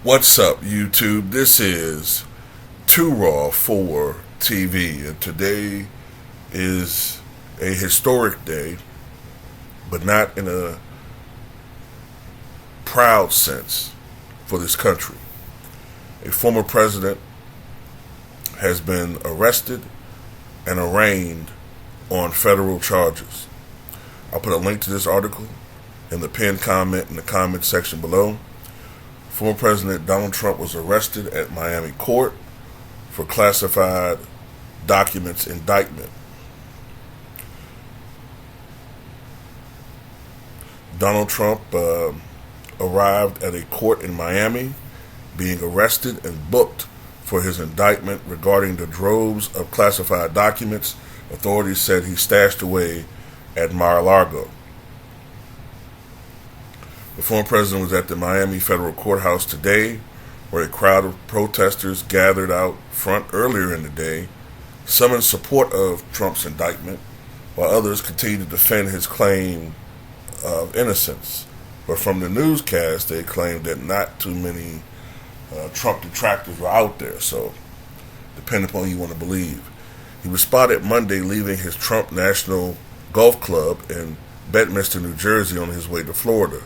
What's up, YouTube? This is Too Raw for TV, and today is a historic day, but not in a proud sense for this country. A former president has been arrested and arraigned on federal charges. I'll put a link to this article in the pinned comment in the comment section below. Former President Donald Trump was arrested at Miami court for classified documents indictment. Donald Trump arrived at a court in Miami, being arrested and booked for his indictment regarding the droves of classified documents authorities said he stashed away at Mar-a-Lago. The former president was at the Miami federal courthouse today, where a crowd of protesters gathered out front earlier in the day, some in support of Trump's indictment, while others continued to defend his claim of innocence. But from the newscast, they claimed that not too many Trump detractors were out there, so depending upon who you want to believe. He was spotted Monday leaving his Trump National Golf Club in Bedminster, New Jersey, on his way to Florida.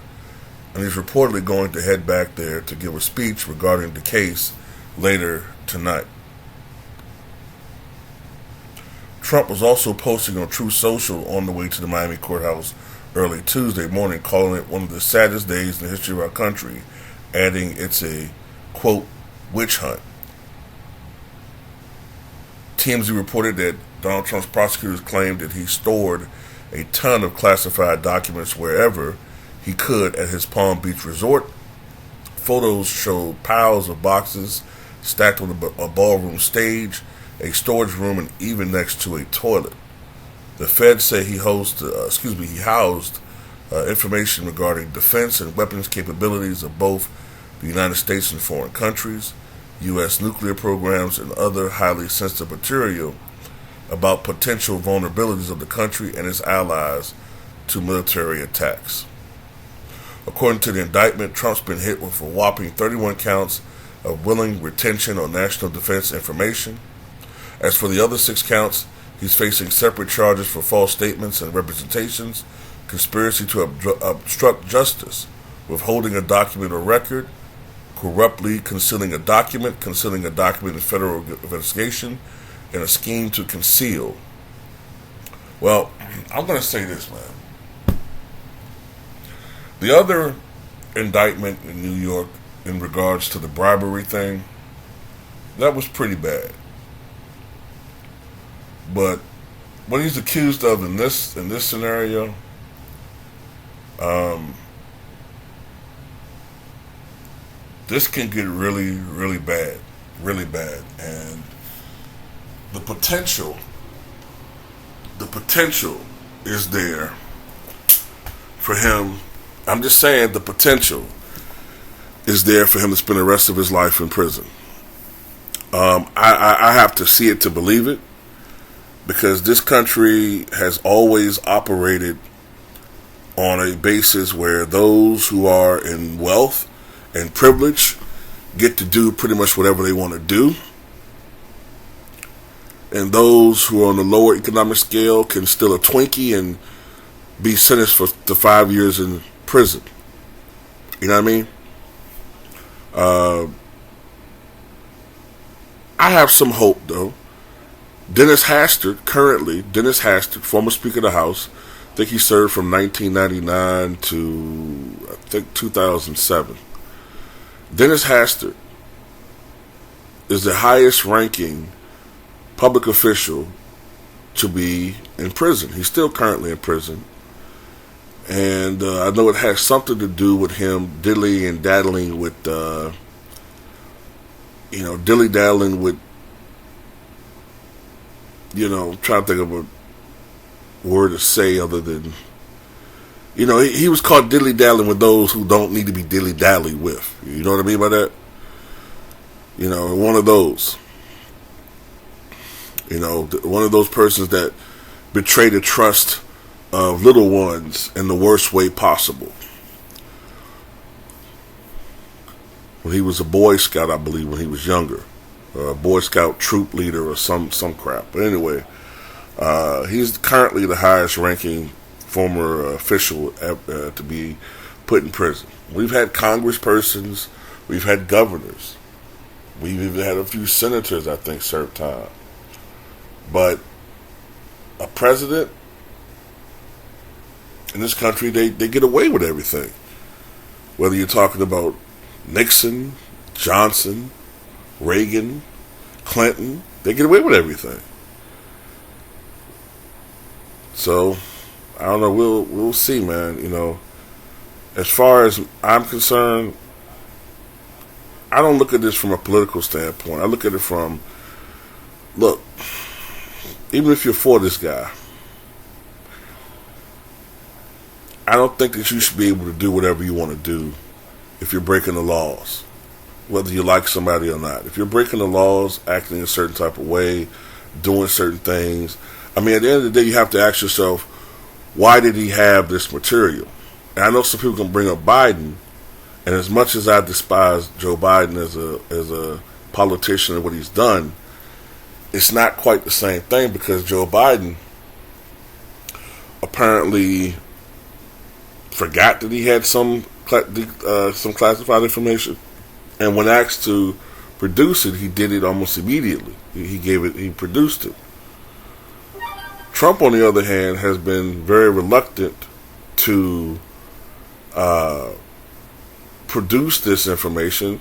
And he's reportedly going to head back there to give a speech regarding the case later tonight. Trump was also posting on Truth Social on the way to the Miami courthouse early Tuesday morning, calling it one of the saddest days in the history of our country, adding it's a, quote, witch hunt. TMZ reported that Donald Trump's prosecutors claimed that he stored a ton of classified documents wherever he could at his Palm Beach resort. Photos showed piles of boxes stacked on a ballroom stage, a storage room, and even next to a toilet. The feds say he housed information regarding defense and weapons capabilities of both the United States and foreign countries, U.S. nuclear programs, and other highly sensitive material about potential vulnerabilities of the country and its allies to military attacks. According to the indictment, Trump's been hit with a whopping 31 counts of willing retention on national defense information. As for the other 6 counts, he's facing separate charges for false statements and representations, conspiracy to obstruct justice, withholding a document or record, corruptly concealing a document in federal investigation, and a scheme to conceal. Well, I'm going to say this, man. The other indictment in New York in regards to the bribery thing, that was pretty bad. But what he's accused of in this scenario, this can get really, really bad, and the potential is there for him. I'm just saying the potential is there for him to spend the rest of his life in prison. I have to see it to believe it, because this country has always operated on a basis where those who are in wealth and privilege get to do pretty much whatever they want to do, and those who are on the lower economic scale can steal a Twinkie and be sentenced to 5 years in prison. You know what I mean? I have some hope, though. Dennis Hastert, former Speaker of the House, I think he served from 1999 to, I think, 2007. Dennis Hastert is the highest ranking public official to be in prison. He's still currently in prison. And I know it has something to do with him dilly-dallying with, trying to think of a word to say other than, he was caught dilly-dallying with those who don't need to be dilly-dallied with. You know what I mean by that? One of those. One of those persons that betray the trust of little ones in the worst way possible. when he was a Boy Scout, I believe, when he was younger. Boy Scout troop leader or some crap. But anyway, he's currently the highest ranking former official to be put in prison. We've had congresspersons, we've had governors, we've even had a few senators, I think, serve time. But a president in this country, they get away with everything. Whether you're talking about Nixon, Johnson, Reagan, Clinton, they get away with everything. So, I don't know, we'll see, man. You know, as far as I'm concerned, I don't look at this from a political standpoint. I look at it from, look, even if you're for this guy, I don't think that you should be able to do whatever you want to do if you're breaking the laws, whether you like somebody or not. If you're breaking the laws, acting a certain type of way, doing certain things, I mean, at the end of the day, you have to ask yourself, why did he have this material? And I know some people can bring up Biden, and as much as I despise Joe Biden as a politician and what he's done, it's not quite the same thing, because Joe Biden apparently forgot that he had some classified information, and when asked to produce it, he did it almost immediately. He produced it. Trump, on the other hand, has been very reluctant to produce this information.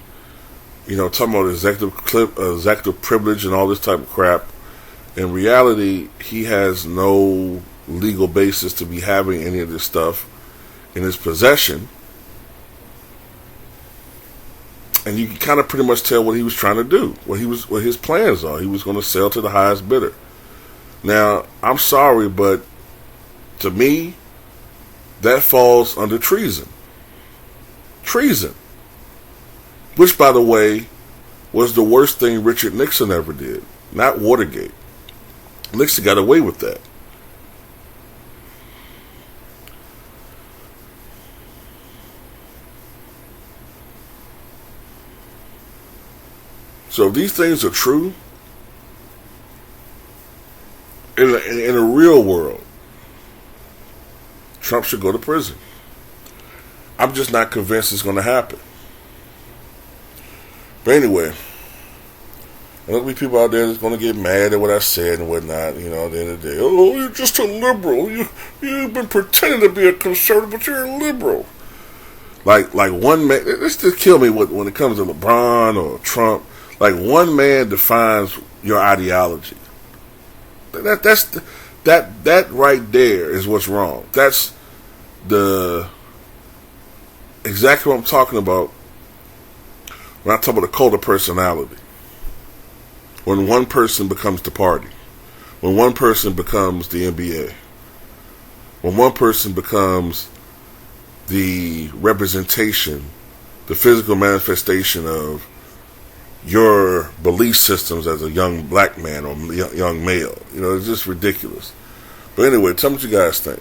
You know, talking about executive privilege and all this type of crap. In reality, he has no legal basis to be having any of this stuff in his possession. And you can kind of pretty much tell what he was trying to do, what his plans are. He was going to sell to the highest bidder. Now, I'm sorry, but to me, that falls under treason. Treason. Which, by the way, was the worst thing Richard Nixon ever did. Not Watergate. Nixon got away with that. So if these things are true, in a real world, Trump should go to prison. I'm just not convinced it's going to happen. But anyway, there'll be people out there that's going to get mad at what I said and whatnot. You know, at the end of the day, oh, you're just a liberal. You've been pretending to be a conservative, but you're a liberal. Like one man, this just kill me when it comes to LeBron or Trump. Like, one man defines your ideology. That right there is what's wrong. That's exactly what I'm talking about when I talk about a cult of personality. When one person becomes the party, when one person becomes the NBA, when one person becomes the representation, the physical manifestation of your belief systems as a young black man or young male. You know, it's just ridiculous. But anyway, tell me what you guys think.